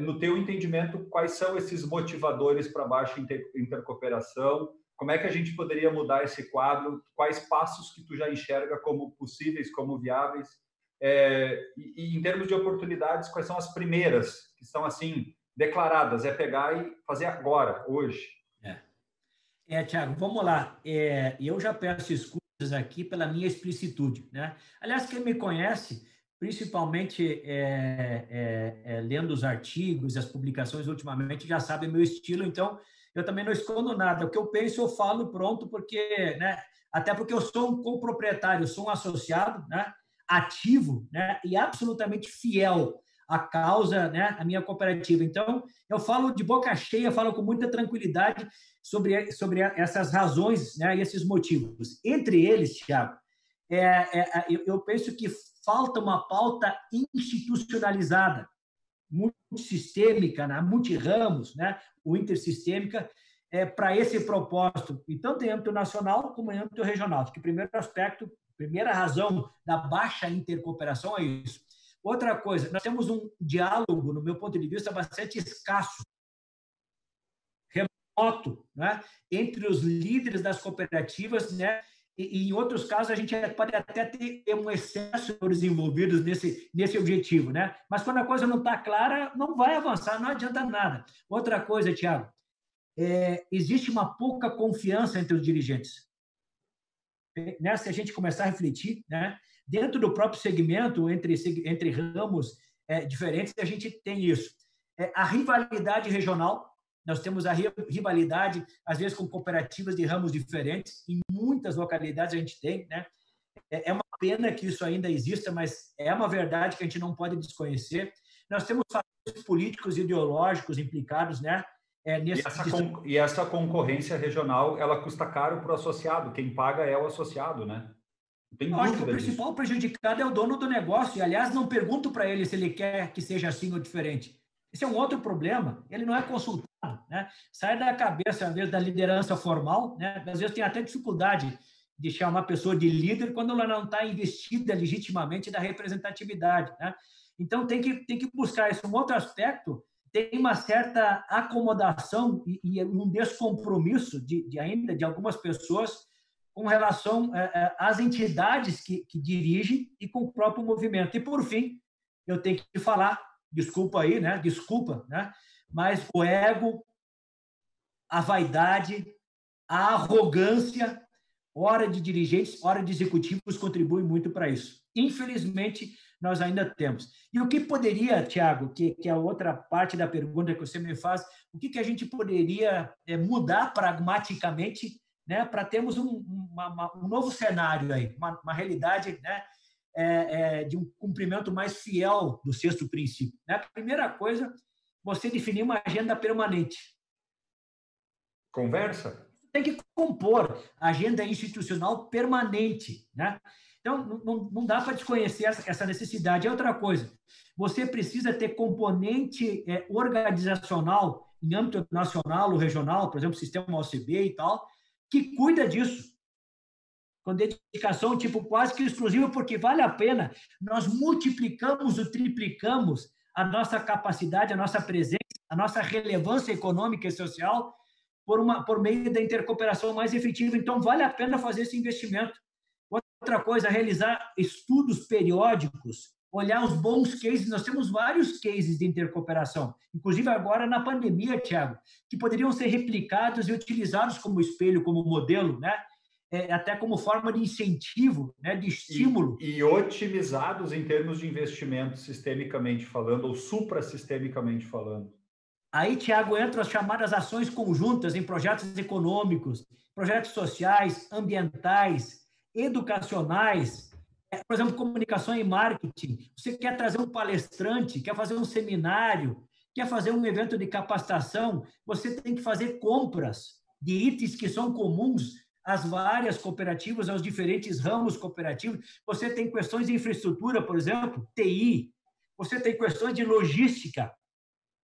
No teu entendimento, quais são esses motivadores para baixa intercooperação? Como é que a gente poderia mudar esse quadro? Quais passos que tu já enxerga como possíveis, como viáveis? E em termos de oportunidades, quais são as primeiras que estão assim declaradas? É pegar e fazer agora, hoje. Tiago, vamos lá. Eu já peço escutas aqui pela minha explicitude. Né? Aliás, quem me conhece, principalmente lendo os artigos, as publicações ultimamente, já sabe meu estilo, então eu também não escondo nada. O que eu penso, eu falo pronto, porque, né, até porque eu sou um coproprietário, sou um associado, né, ativo, né, e absolutamente fiel à causa, né, à minha cooperativa. Então, eu falo de boca cheia, falo com muita tranquilidade sobre essas razões, né, e esses motivos. Entre eles, Thiago, eu penso que falta uma pauta institucionalizada, multissistêmica, né? Multiramos, né? Ou intersistêmica, para esse propósito, e tanto em âmbito nacional como em âmbito regional. Acho que o primeiro aspecto, primeira razão da baixa intercooperação é isso. Outra coisa, nós temos um diálogo, no meu ponto de vista, bastante escasso, remoto, né? Entre os líderes das cooperativas, né? E em outros casos, a gente pode até ter um excesso de desenvolvidos nesse objetivo, né? Mas quando a coisa não está clara, não vai avançar, não adianta nada. Outra coisa, Thiago, existe uma pouca confiança entre os dirigentes. Né? Se a gente começar a refletir, né? Dentro do próprio segmento, entre ramos diferentes, a gente tem isso. A rivalidade regional. Nós temos a rivalidade, às vezes, com cooperativas de ramos diferentes. Em muitas localidades a gente tem, né? É uma pena que isso ainda exista, mas é uma verdade que a gente não pode desconhecer. Nós temos fatores políticos e ideológicos implicados, né? E essa concorrência regional, ela custa caro para o associado. Quem paga é o associado, né? Não tem dúvida disso. O principal prejudicado é o dono do negócio. E, aliás, não pergunto para ele se ele quer que seja assim ou diferente. Esse é um outro problema. Ele não é consultado, né? Sai da cabeça, às vezes, da liderança formal, né? Às vezes tem até dificuldade de chamar a pessoa de líder quando ela não está investida legitimamente da representatividade, né? Então, tem que buscar isso. Um outro aspecto, tem uma certa acomodação e um descompromisso ainda de algumas pessoas com relação às entidades que dirigem e com o próprio movimento. E, por fim, eu tenho que falar, desculpa aí, né? Desculpa, né? Mas o ego, a vaidade, a arrogância, hora de dirigentes, hora de executivos, contribuem muito para isso. Infelizmente, nós ainda temos. E o que poderia, Thiago, que é a outra parte da pergunta que você me faz, o que a gente poderia mudar pragmaticamente, né, para termos um novo cenário aí, uma realidade, né, de um cumprimento mais fiel do sexto princípio. Né? A primeira coisa, você definir uma agenda permanente. Conversa? Tem que compor agenda institucional permanente. Né? Então, não dá para desconhecer essa necessidade. É outra coisa, você precisa ter componente organizacional em âmbito nacional ou regional, por exemplo, sistema OCB e tal, que cuida disso. Com dedicação, tipo, quase que exclusiva, porque vale a pena. Nós multiplicamos ou triplicamos a nossa capacidade, a nossa presença, a nossa relevância econômica e social por meio da intercooperação mais efetiva. Então, vale a pena fazer esse investimento. Outra coisa, realizar estudos periódicos olhar os bons cases. Nós temos vários cases de intercooperação, inclusive agora na pandemia, Tiago, que poderiam ser replicados e utilizados como espelho, como modelo, né? Até como forma de incentivo, né? De estímulo. E otimizados em termos de investimento, sistemicamente falando, ou suprassistemicamente falando. Aí, Tiago, entram as chamadas ações conjuntas em projetos econômicos, projetos sociais, ambientais, educacionais, por exemplo, comunicação e marketing. Você quer trazer um palestrante, quer fazer um seminário, quer fazer um evento de capacitação, você tem que fazer compras de itens que são comuns às várias cooperativas, aos diferentes ramos cooperativos. Você tem questões de infraestrutura, por exemplo, TI. Você tem questões de logística,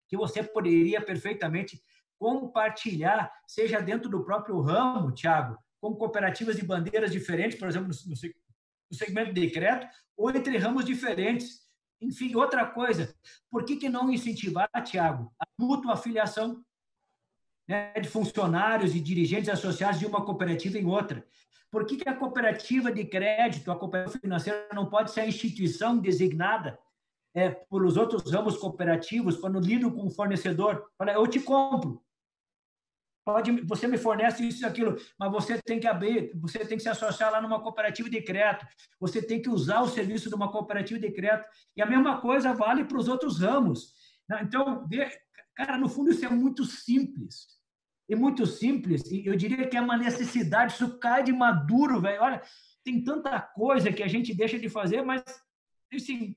que você poderia perfeitamente compartilhar, seja dentro do próprio ramo, Tiago, com cooperativas de bandeiras diferentes, por exemplo, no segmento de crédito, ou entre ramos diferentes. Enfim, outra coisa, por que não incentivar, Tiago, a mútua afiliação, né, de funcionários e dirigentes associados de uma cooperativa em outra? Por que a cooperativa de crédito, a cooperativa financeira, não pode ser a instituição designada pelos outros ramos cooperativos quando lidam com o fornecedor? Olha, eu te compro. Você me fornece isso e aquilo, mas você tem que abrir, você tem que se associar lá numa cooperativa de crédito, você tem que usar o serviço de uma cooperativa de crédito, e a mesma coisa vale para os outros ramos. Então, cara, no fundo isso é muito simples, e eu diria que é uma necessidade, isso cai de maduro, velho. Olha, tem tanta coisa que a gente deixa de fazer, mas, assim,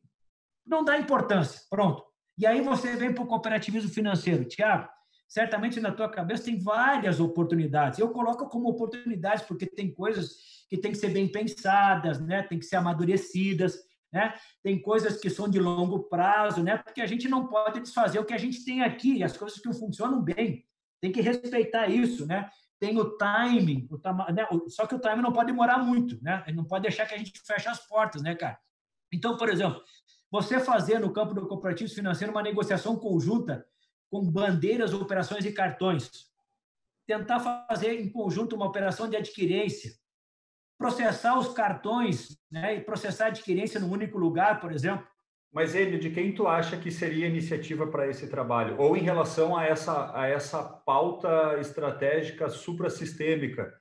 não dá importância, pronto. E aí você vem para o cooperativismo financeiro. Tiago, certamente na tua cabeça tem várias oportunidades. Eu coloco como oportunidades porque tem coisas que têm que ser bem pensadas, né? Tem que ser amadurecidas, né? Tem coisas que são de longo prazo, né? Porque a gente não pode desfazer o que a gente tem aqui, as coisas que não funcionam bem. Tem que respeitar isso, né? Tem o timing, né? Só que o timing não pode demorar muito, né? Não pode deixar que a gente feche as portas, né, cara? Então, por exemplo, você fazer no campo do cooperativismo financeiro uma negociação conjunta com bandeiras, operações e cartões. Tentar fazer em conjunto uma operação de adquirência. Processar os cartões, né, e processar a adquirência num único lugar, por exemplo. Mas, Enio, de quem tu acha que seria a iniciativa para esse trabalho? Ou em relação a essa pauta estratégica suprassistêmica?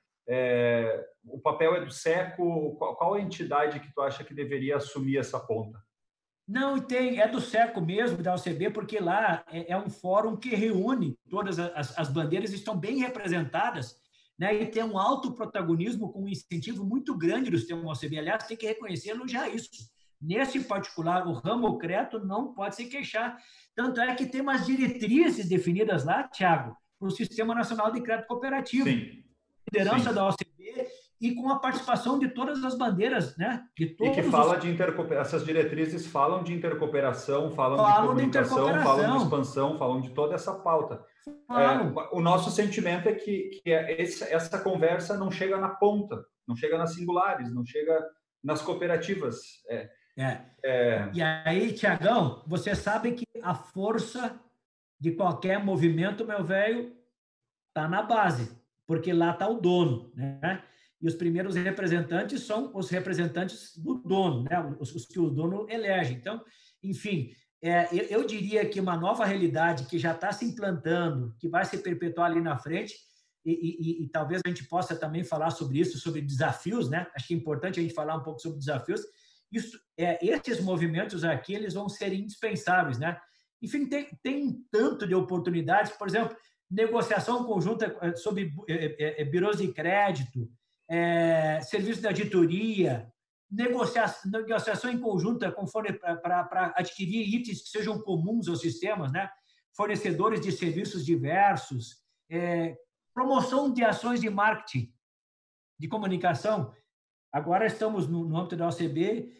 O papel é do SECO? Qual a entidade que tu acha que deveria assumir essa ponta? Não, é do SECO mesmo, da OCB, porque lá é um fórum que reúne todas as bandeiras, estão bem representadas, né, e tem um alto protagonismo com um incentivo muito grande do sistema OCB. Aliás, tem que reconhecer já isso. Nesse particular, o ramo crédito não pode se queixar. Tanto é que tem umas diretrizes definidas lá, Tiago, para o Sistema Nacional de Crédito Cooperativo. Sim. Liderança Sim. da OCB e com a participação de todas as bandeiras, né? E que fala de intercooperação. Essas diretrizes falam de intercooperação, falam de comunicação, falam de expansão, falam de toda essa pauta. O nosso sentimento é que essa conversa não chega na ponta, não chega nas singulares, não chega nas cooperativas. E aí, Tiagão, você sabe que a força de qualquer movimento, meu velho, está na base, porque lá está o dono, né? E os primeiros representantes são os representantes do dono, né? Os que o dono elege. Então, enfim, eu diria que uma nova realidade que já está se implantando, que vai se perpetuar ali na frente, e talvez a gente possa também falar sobre isso, sobre desafios, né? Acho que é importante a gente falar um pouco sobre desafios. Esses movimentos aqui, eles vão ser indispensáveis, né? Enfim, tem um tanto de oportunidades, por exemplo, negociação conjunta sobre birôs de crédito, serviço de auditoria, negociação em conjunta para adquirir itens que sejam comuns aos sistemas, né? Fornecedores de serviços diversos, promoção de ações de marketing, de comunicação. Agora estamos no âmbito da OCB,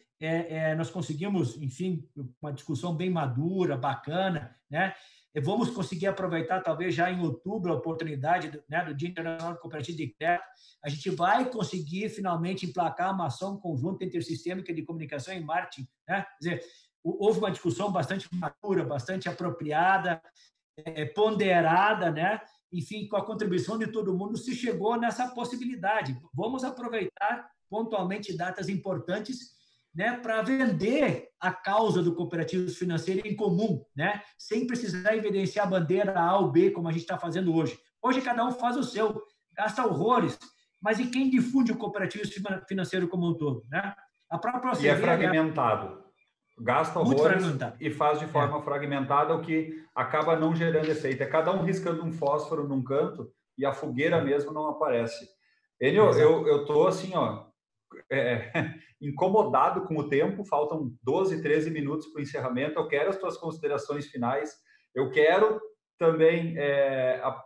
nós conseguimos, enfim, uma discussão bem madura, bacana, né? Vamos conseguir aproveitar, talvez, já em outubro, a oportunidade, né, do Dia Internacional do Cooperativo de Crédito. A gente vai conseguir, finalmente, emplacar uma ação conjunta intersistêmica de comunicação e marketing, né? Quer dizer, houve uma discussão bastante madura, bastante apropriada, ponderada, né? Enfim, com a contribuição de todo mundo, se chegou nessa possibilidade. Vamos aproveitar pontualmente datas importantes né, para vender a causa do cooperativismo financeiro em comum, né, sem precisar evidenciar a bandeira A ou B, como a gente está fazendo hoje. Hoje, cada um faz o seu, gasta horrores, mas e quem difunde o cooperativismo financeiro como um todo? Né? A própria OCDE, e é fragmentado. Gasta horrores e faz de forma fragmentada, o que acaba não gerando efeito. É cada um riscando um fósforo num canto e a fogueira mesmo não aparece. Enio, eu estou assim, ó, incomodado com o tempo, faltam 12, 13 minutos para o encerramento. Eu quero as tuas considerações finais. Eu quero também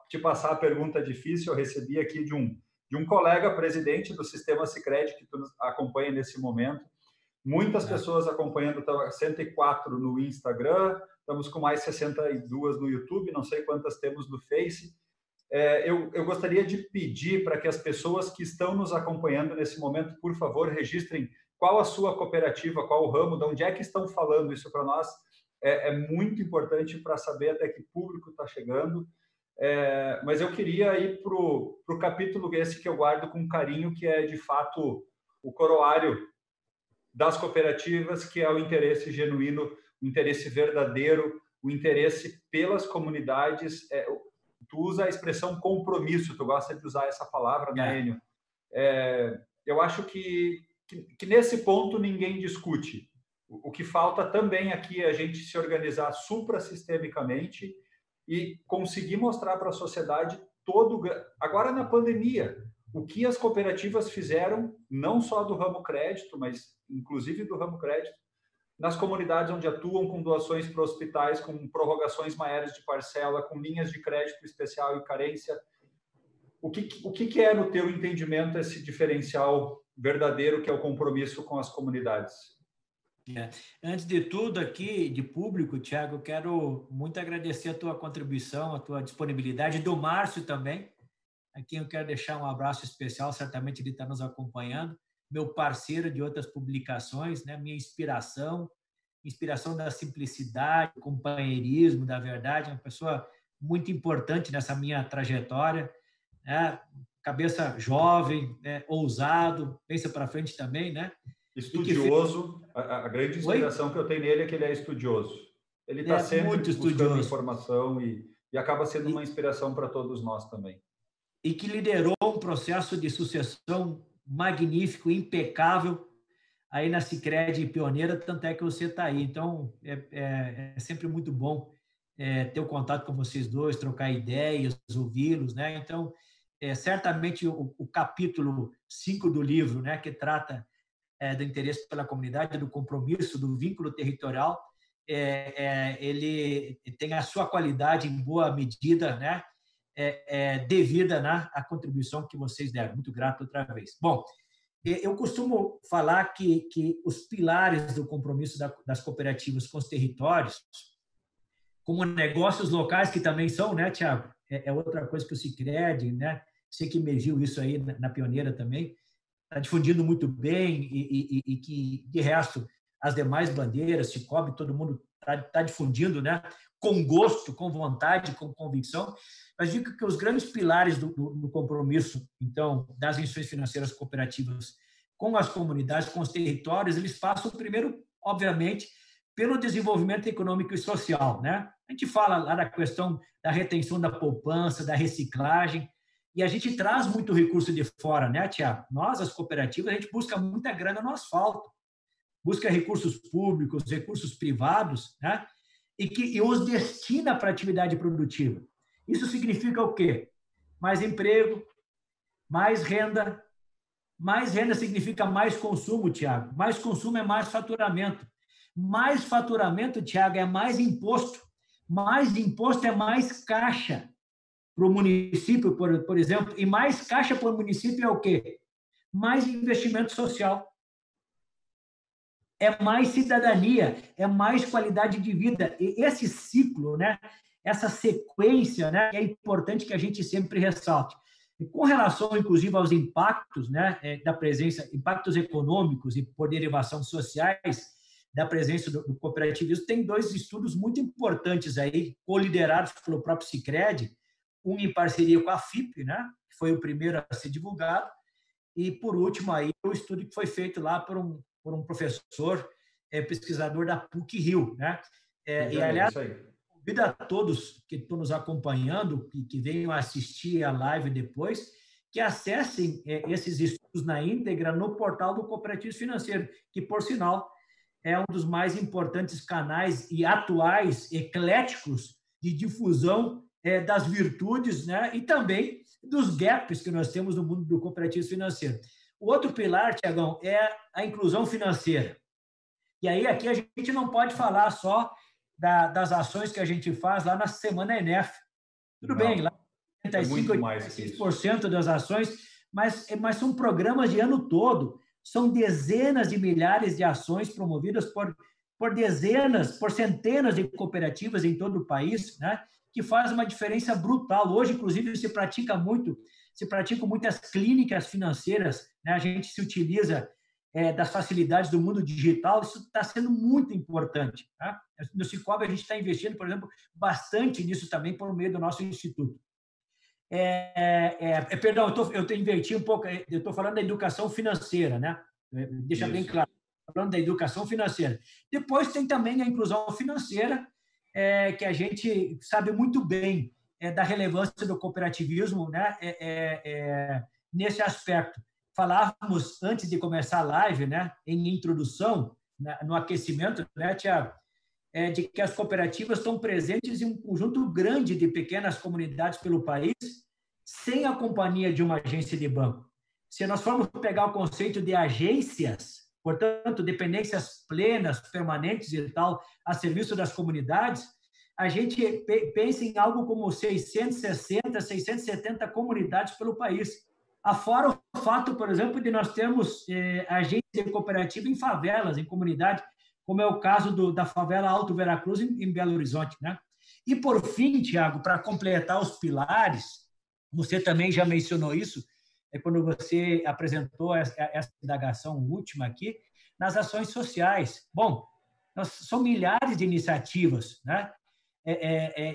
te passar a pergunta difícil. Eu recebi aqui de um colega presidente do Sistema Sicredi, que tu nos acompanha nesse momento. Muitas pessoas acompanhando, 104 no Instagram, estamos com mais 62 no YouTube, não sei quantas temos no Face. Eu gostaria de pedir para que as pessoas que estão nos acompanhando nesse momento, por favor, registrem qual a sua cooperativa, qual o ramo, de onde é que estão falando. Isso para nós é muito importante para saber até que público está chegando. Mas eu queria ir para o capítulo esse que eu guardo com carinho, que é, de fato, o coroário das cooperativas, que é o interesse genuíno, o interesse verdadeiro, o interesse pelas comunidades. Tu usa a expressão compromisso, tu gosta de usar essa palavra, né, Enio? Eu acho que nesse ponto ninguém discute. O que falta também aqui é a gente se organizar suprassistemicamente e conseguir mostrar para a sociedade agora na pandemia, o que as cooperativas fizeram, não só do ramo crédito, mas inclusive do ramo crédito, nas comunidades onde atuam, com doações para hospitais, com prorrogações maiores de parcela, com linhas de crédito especial e carência. O que é, no teu entendimento, esse diferencial verdadeiro que é o compromisso com as comunidades? Antes de tudo aqui, de público, Thiago, eu quero muito agradecer a tua contribuição, a tua disponibilidade, do Márcio também, a quem eu quero deixar um abraço especial, certamente ele está nos acompanhando, meu parceiro de outras publicações, né? Minha inspiração da simplicidade, companheirismo, da verdade, uma pessoa muito importante nessa minha trajetória, né? Cabeça jovem, né? Ousado, pensa para frente também, né? Estudioso, a grande inspiração que eu tenho nele é que ele é estudioso. Ele está sempre muito buscando estudioso. Informação e acaba sendo uma inspiração para todos nós também. E que liderou um processo de sucessão magnífico, impecável, aí na Sicredi pioneira, tanto é que você está aí. Então, é sempre muito bom ter o contato com vocês dois, trocar ideias, ouvi-los, né? Então, certamente o capítulo 5 do livro, né, que trata do interesse pela comunidade, do compromisso, do vínculo territorial, ele tem a sua qualidade em boa medida, né, devida, né, à contribuição que vocês deram. Muito grato outra vez. Bom, eu costumo falar que os pilares do compromisso das cooperativas com os territórios, como negócios locais, que também são, né, Thiago? É outra coisa que o Sicredi, né? Sei que emergiu isso aí na pioneira também, está difundindo muito bem e que, de resto, as demais bandeiras, Sicob, todo mundo está difundindo, né? Com gosto, com vontade, com convicção. Mas digo que os grandes pilares do compromisso, então, das instituições financeiras cooperativas com as comunidades, com os territórios, eles passam primeiro, obviamente, pelo desenvolvimento econômico e social, né? A gente fala lá da questão da retenção da poupança, da reciclagem, e a gente traz muito recurso de fora, né, Tiago? Nós, as cooperativas, a gente busca muita grana no asfalto, busca recursos públicos, recursos privados, né? E os destina para a atividade produtiva. Isso significa o quê? Mais emprego, mais renda. Mais renda significa mais consumo, Tiago. Mais consumo é mais faturamento. Mais faturamento, Tiago, é mais imposto. Mais imposto é mais caixa para o município, por exemplo. E mais caixa para o município é o quê? Mais investimento social. É mais cidadania, é mais qualidade de vida. E esse ciclo, né? Essa sequência, né? É importante que a gente sempre ressalte. E com relação, inclusive, aos impactos, né? Da presença, impactos econômicos e por derivação sociais da presença do cooperativismo, tem dois estudos muito importantes aí, coliderados pelo próprio Sicredi, um em parceria com a FIP, né? Que foi o primeiro a ser divulgado, e, por último, aí, o estudo que foi feito lá por um por um professor pesquisador da PUC-Rio, né? E, aliás, convido a todos que estão nos acompanhando e que venham assistir a live depois, que acessem esses estudos na íntegra no portal do Cooperativismo Financeiro, que, por sinal, é um dos mais importantes canais e atuais, ecléticos, de difusão das virtudes, né? E também dos gaps que nós temos no mundo do cooperativismo financeiro. O outro pilar, Tiagão, é a inclusão financeira. E aí, aqui a gente não pode falar só das ações que a gente faz lá na Semana ENEF. Tudo bem, lá 85% das ações, mas são programas de ano todo. São dezenas de milhares de ações promovidas por dezenas, por centenas de cooperativas em todo o país, né? Que faz uma diferença brutal. Hoje, inclusive, se praticam muitas clínicas financeiras, né? A gente se utiliza das facilidades do mundo digital, isso está sendo muito importante. Tá? No Cicobi, a gente está investindo, por exemplo, bastante nisso também por meio do nosso instituto. Perdão, eu inverti um pouco, eu estou falando da educação financeira, né? Deixa isso bem claro, falando da educação financeira. Depois tem também a inclusão financeira, que a gente sabe muito bem da relevância do cooperativismo, né? Nesse aspecto. Falávamos, antes de começar a live, né, em introdução, no aquecimento, né, Tiago, de que as cooperativas estão presentes em um conjunto grande de pequenas comunidades pelo país, sem a companhia de uma agência de banco. Se nós formos pegar o conceito de agências, portanto, dependências plenas, permanentes e tal, a serviço das comunidades, a gente pensa em algo como 660, 670 comunidades pelo país. Afora o fato, por exemplo, de nós termos agência cooperativa em favelas, em comunidade, como é o caso da favela Alto Veracruz, em Belo Horizonte, né? E, por fim, Tiago, para completar os pilares, você também já mencionou isso, quando você apresentou essa indagação última aqui, nas ações sociais. Bom, são milhares de iniciativas, né?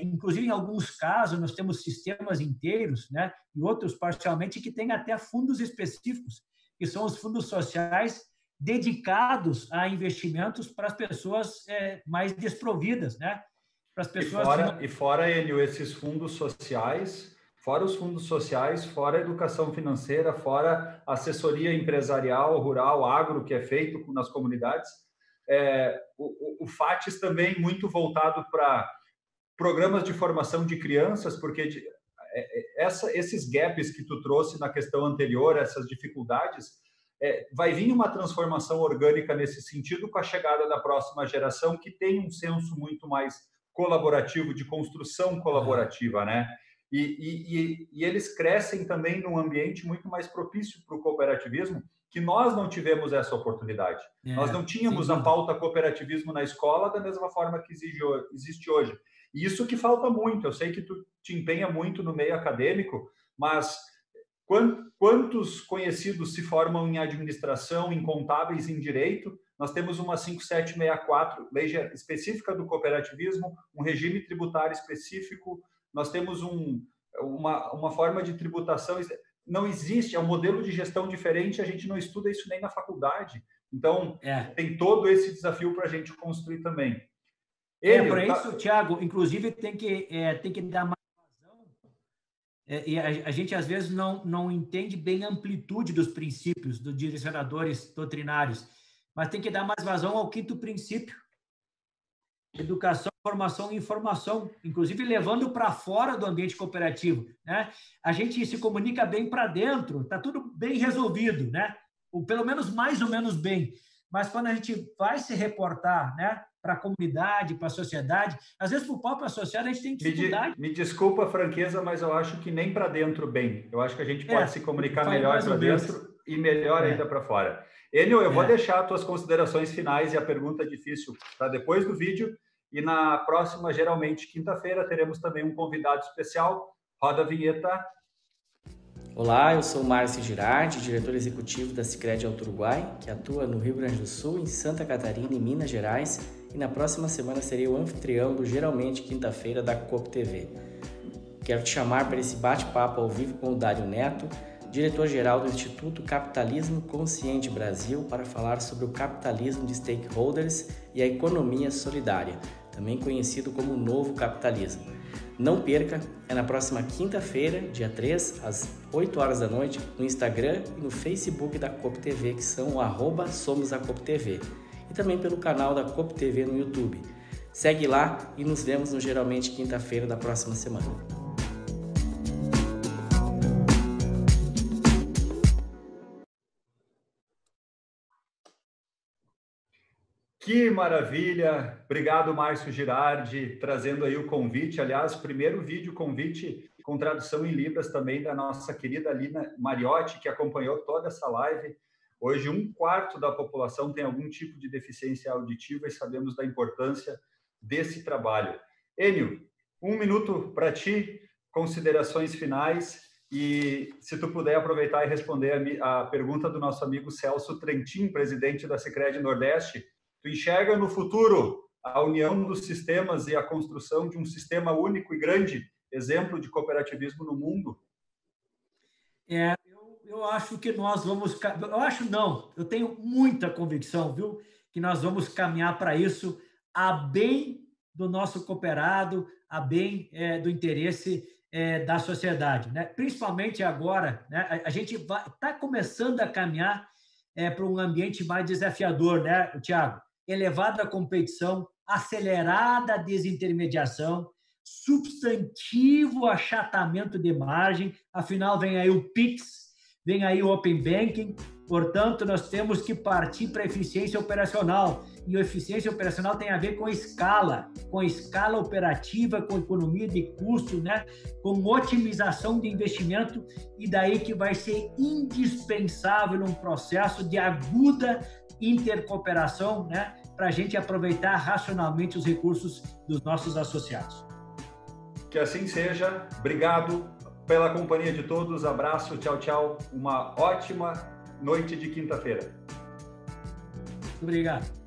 Inclusive, em alguns casos, nós temos sistemas inteiros, né, e outros parcialmente que têm até fundos específicos, que são os fundos sociais dedicados a investimentos para as pessoas mais desprovidas, né? Para as pessoas fora esses fundos sociais, fora os fundos sociais, fora a educação financeira, fora a assessoria empresarial, rural, agro, que é feito nas comunidades, o FATES também muito voltado para programas de formação de crianças, porque esses gaps que tu trouxe na questão anterior, essas dificuldades, vai vir uma transformação orgânica nesse sentido com a chegada da próxima geração, que tem um senso muito mais colaborativo, de construção colaborativa, né? E eles crescem também num ambiente muito mais propício para o cooperativismo, que nós não tivemos essa oportunidade. Nós não tínhamos a pauta cooperativismo na escola da mesma forma que existe hoje. E isso que falta muito. Eu sei que tu te empenha muito no meio acadêmico, mas quantos conhecidos se formam em administração, em contábeis, em direito? Nós temos uma 5764, lei específica do cooperativismo, um regime tributário específico, nós temos uma forma de tributação, não existe, é um modelo de gestão diferente, a gente não estuda isso nem na faculdade. Então, tem todo esse desafio para a gente construir também. Por isso, Tiago, inclusive tem que dar mais vazão. E a gente, às vezes, não entende bem a amplitude dos princípios dos direcionadores doutrinários, mas tem que dar mais vazão ao quinto princípio. Educação, formação e informação, inclusive levando para fora do ambiente cooperativo, né? A gente se comunica bem para dentro, está tudo bem resolvido, né? Ou pelo menos mais ou menos bem. Mas quando a gente vai se reportar, né, para a comunidade, para a sociedade, às vezes para o próprio associado a gente tem dificuldade. Me desculpa a franqueza, mas eu acho que nem para dentro bem. Eu acho que a gente pode se comunicar melhor para dentro e melhor ainda para fora. Enio, eu vou deixar as tuas considerações finais e a pergunta difícil para depois do vídeo. E na próxima, geralmente, quinta-feira, teremos também um convidado especial. Roda a vinheta. Olá, eu sou Márcio Girardi, diretor executivo da Sicredi Alto Uruguai, que atua no Rio Grande do Sul, em Santa Catarina e Minas Gerais. E na próxima semana serei o anfitrião do Geralmente Quinta-feira da Coop TV. Quero te chamar para esse bate-papo ao vivo com o Dário Neto, diretor-geral do Instituto Capitalismo Consciente Brasil, para falar sobre o capitalismo de stakeholders e a economia solidária, também conhecido como Novo Capitalismo. Não perca, é na próxima quinta-feira, dia 3, às 8 horas da noite, no Instagram e no Facebook da Coop TV, que são o @somosacoptv, e também pelo canal da Coop TV no YouTube. Segue lá e nos vemos no Geralmente quinta-feira da próxima semana. Que maravilha! Obrigado, Márcio Girardi, trazendo aí o convite. Aliás, primeiro vídeo convite com tradução em Libras também da nossa querida Lina Mariotti, que acompanhou toda essa live. Hoje, 1/4 da população tem algum tipo de deficiência auditiva e sabemos da importância desse trabalho. Enio, 1 minuto para ti, considerações finais, e se tu puder aproveitar e responder a pergunta do nosso amigo Celso Trentin, presidente da Sicredi Nordeste. Tu enxerga no futuro a união dos sistemas e a construção de um sistema único e grande, exemplo de cooperativismo no mundo? Eu acho que nós vamos... Eu acho não, eu tenho muita convicção, viu? Que nós vamos caminhar para isso a bem do nosso cooperado, a bem do interesse da sociedade, né? Principalmente agora, né? A gente está começando a caminhar para um ambiente mais desafiador, né, Tiago? Elevada competição, acelerada desintermediação, substantivo achatamento de margem, afinal vem aí o PIX, vem aí o Open Banking, portanto nós temos que partir para a eficiência operacional, e a eficiência operacional tem a ver com escala operativa, com economia de custo, né? Com otimização de investimento, e daí que vai ser indispensável um processo de aguda intercooperação, né? Para a gente aproveitar racionalmente os recursos dos nossos associados. Que assim seja. Obrigado pela companhia de todos. Abraço, tchau, tchau. Uma ótima noite de quinta-feira. Obrigado.